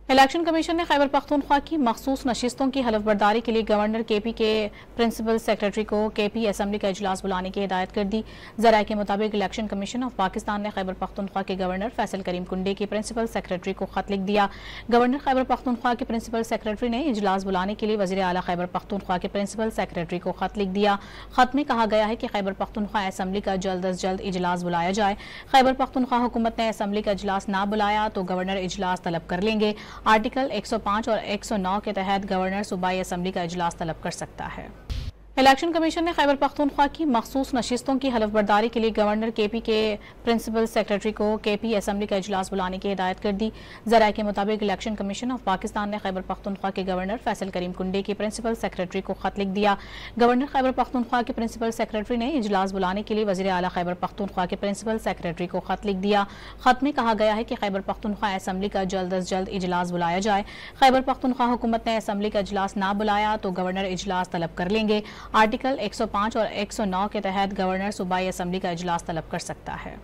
Election commission ने खैबर पख्तूनख्वा की मखसूस नशिस्तों की हलफबरदारी के लिए गवर्नर केपी के प्रिंसिपल सेक्रेटरी को केपी असम्बली का इजलास बुलाने की हिदायत कर दी। जराये के मुताबिक इलेक्शन कमीशन ऑफ पाकिस्तान ने खैबर पख्तूनख्वा के गवर्नर फैसल करीम कुंडे के प्रिंसिपल सेक्रेटरी को खत लिख दिया। गवर्नर खैबर पख्तूनख्वा के प्रिंसिपल सेक्रेटरी ने इजलास बुलाने के लिए वज़ीर आला खैबर पख्तूनख्वा के प्रिंसिपल सेक्रेटरी को खत लिख दिया। खत में कहा गया है कि खैबर पख्तूनख्वा असम्बली का जल्द अज जल्द इजलास बुलाया जाए। खैबर पख्तूनख्वा हुकूमत ने असम्बली का इजलास ना बुलाया तो गवर्नर इजलास तलब कर लेंगे। आर्टिकल 105 और 109 के तहत गवर्नर सूबाई असम्बली का इजलास तलब कर सकता है। इलेक्शन कमीशन ने खैबर पख्तूनख्वा की मखसूस नशिस्तों की हलफबरदारी के लिए गवर्नर केपी के प्रिंसिपल सेक्रेटरी को केपी असम्बली का इजलास बुलाने की हिदायत कर दी। जराये के मुताबिक इलेक्शन कमीशन ऑफ पाकिस्तान ने खैबर पख्तूनख्वा के गवर्नर फैसल करीम कुंडे के प्रिंसिपल सेक्रेटरी को खत लिख दिया। गवर्नर खैबर पख्तूनख्वा के प्रिंसिपल सेक्रेटरी ने इजलास बुलाने के लिए वज़ीर आला खैबर पख्तूनख्वा के प्रिंसिपल सेक्रेटरी को खत लिख दिया। खत में कहा गया है कि खैबर पख्तूनख्वा असम्बली का जल्द अज जल्द इजलास बुलाया जाए। खैबर पख्तूनख्वा हुकूमत ने असम्बली का इजलास ना बुलाया तो गवर्नर इजलास तलब कर लेंगे। आर्टिकल 105 और 109 के तहत गवर्नर सूबाई असम्बली का इजलास तलब कर सकता है।